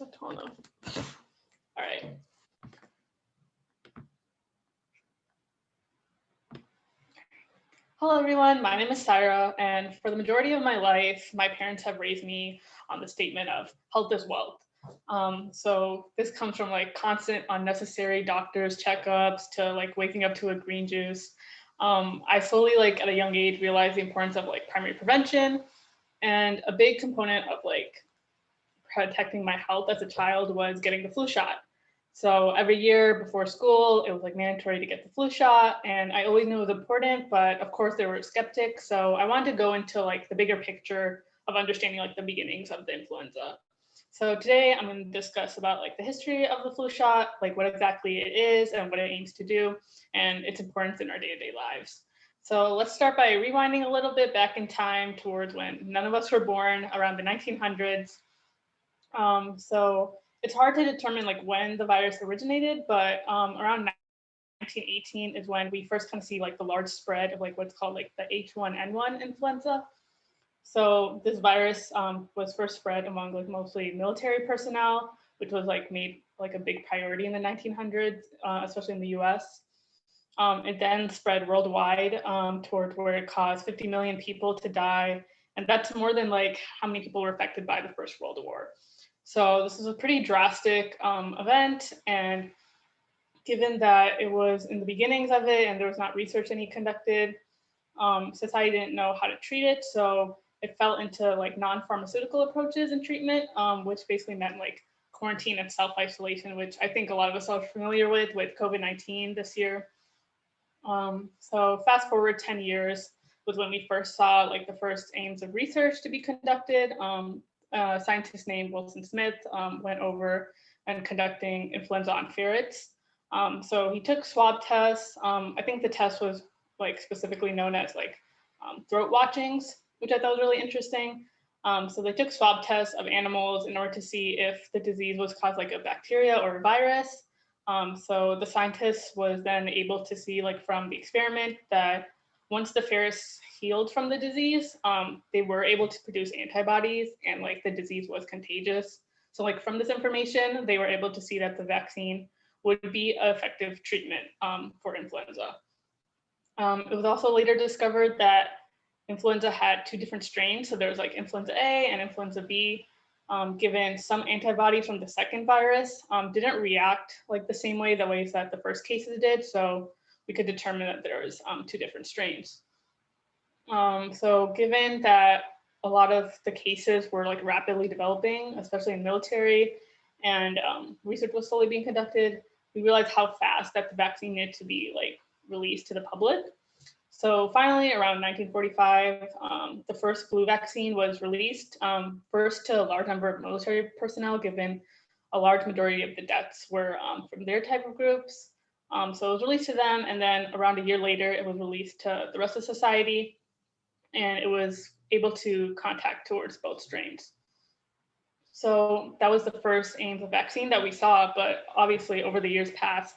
All right. Hello, everyone. My name is Saira, and for the majority of my life, my parents have raised me on the statement of health is wealth. So this comes from like constant unnecessary doctors checkups to like waking up to a green juice. I slowly, like at a young age, realized the importance of like primary prevention, and a big component of like protecting my health as a child was getting the flu shot. So every year before school, it was like mandatory to get the flu shot. And I always knew it was important, but of course there were skeptics. So I wanted to go into like the bigger picture of understanding like the beginnings of the influenza. So today I'm going to discuss about like the history of the flu shot, like what exactly it is and what it aims to do, and its importance in our day-to-day lives. So let's start by rewinding a little bit back in time towards when none of us were born, around the 1900s. So it's hard to determine like when the virus originated, but around 1918 is when we first kind of see like the large spread of like what's called like the H1N1 influenza. So this virus was first spread among like mostly military personnel, which was like made like a big priority in the 1900s, especially in the US. It then spread worldwide towards where it caused 50 million people to die. And that's more than like how many people were affected by the First World War. So this is a pretty drastic event. And given that it was in the beginnings of it and there was not research any conducted, society didn't know how to treat it. So it fell into like non-pharmaceutical approaches in treatment, which basically meant like quarantine and self-isolation, which I think a lot of us are familiar with COVID-19 this year. So fast forward 10 years was when we first saw like the first aims of research to be conducted. A scientist named Wilson Smith went over and conducting influenza on ferrets. So he took swab tests. I think the test was like specifically known as like throat watchings, which I thought was really interesting. So they took swab tests of animals in order to see if the disease was caused like a bacteria or a virus. So the scientists was then able to see like from the experiment that once the ferrets healed from the disease, they were able to produce antibodies and like the disease was contagious. So like from this information, they were able to see that the vaccine would be an effective treatment for influenza. It was also later discovered that influenza had two different strains. So there was like influenza A and influenza B. Given some antibodies from the second virus didn't react like the same way, the ways that the first cases did. So we could determine that there was two different strains. So given that a lot of the cases were like rapidly developing, especially in military, and research was slowly being conducted, we realized how fast that the vaccine needed to be like released to the public. So finally, around 1945, the first flu vaccine was released, first to a large number of military personnel, given a large majority of the deaths were from their type of groups. So it was released to them, and then around a year later, it was released to the rest of society, and it was able to contact towards both strains. So that was the first aims of vaccine that we saw, but obviously over the years past,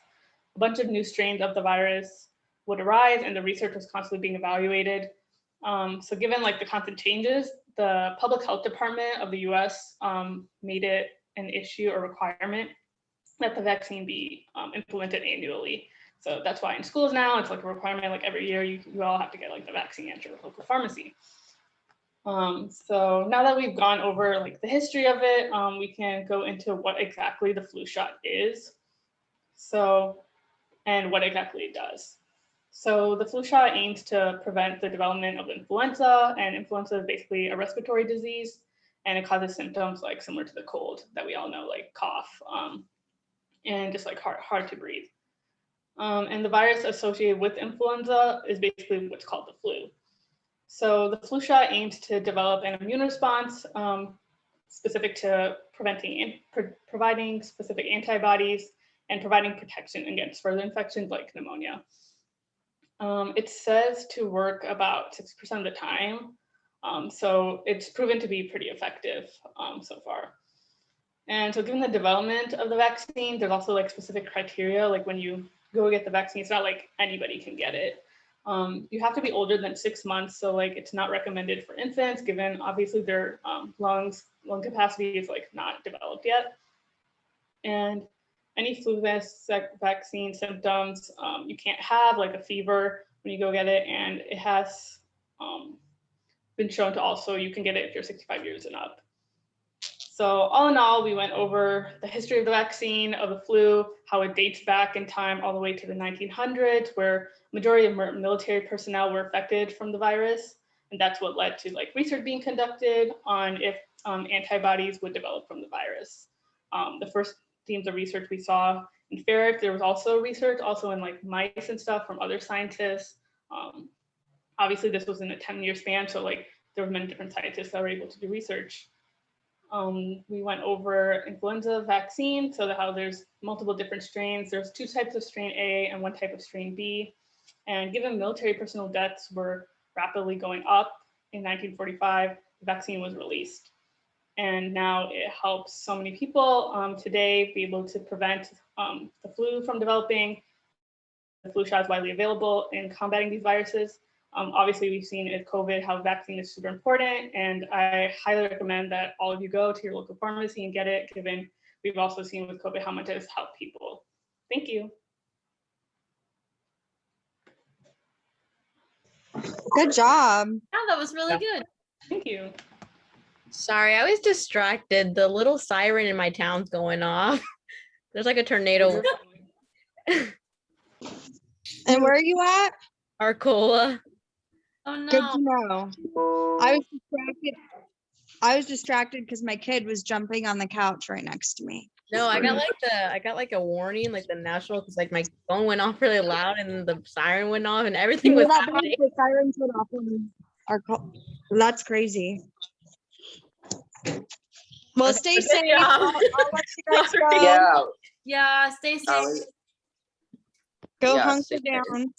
a bunch of new strains of the virus would arise and the research was constantly being evaluated. So given like the constant changes, the public health department of the US made it an issue or requirement that the vaccine be implemented annually. So that's why in schools now, it's like a requirement, like every year you all have to get like the vaccine at your local pharmacy. So now that we've gone over like the history of it, we can go into what exactly the flu shot is. So, and what exactly it does. So the flu shot aims to prevent the development of influenza, and influenza is basically a respiratory disease, and it causes symptoms like similar to the cold that we all know, like cough, and just like hard to breathe. And the virus associated with influenza is basically what's called the flu. So the flu shot aims to develop an immune response specific to providing specific antibodies and providing protection against further infections like pneumonia. It says to work about 6% of the time. So it's proven to be pretty effective so far. And so given the development of the vaccine, there's also like specific criteria, like when you go get the vaccine, it's not like anybody can get it. You have to be older than 6 months. So like it's not recommended for infants, given obviously their lung capacity is like not developed yet. And any flu vaccine symptoms, you can't have, like a fever when you go get it, and it has been shown to also, you can get it if you're 65 years and up. So all in all, we went over the history of the vaccine, of the flu, how it dates back in time all the way to the 1900s, where majority of military personnel were affected from the virus. And that's what led to, like, research being conducted on if antibodies would develop from the virus. The first themes of research we saw in ferret, there was also research also in, like, mice and stuff from other scientists. Obviously, this was in a 10-year span, so, like, there were many different scientists that were able to do research. We went over influenza vaccine, so how there's multiple different strains. There's 2 types of strain A and 1 type of strain B. And given military personnel deaths were rapidly going up in 1945, the vaccine was released. And now it helps so many people today be able to prevent the flu from developing. The flu shot is widely available in combating these viruses. Obviously, we've seen in COVID how vaccine is super important, and I highly recommend that all of you go to your local pharmacy and get it, given we've also seen with COVID how much it has helped people. Thank you. Good job. Yeah, that was really good. Thank you. Sorry, I was distracted. The little siren in my town's going off. There's like a tornado. And where are you at? Arcola. Oh Good no. to know. I was distracted because my kid was jumping on the couch right next to me. No, I got like a warning, like the national, because like my phone went off really loud and the siren went off and everything was happening. The sirens went off in our call. That's crazy. Well, Okay, stay good safe. job. I'll let you guys go. Yeah. Yeah, stay safe. Go Yeah, hunker stay safe. down.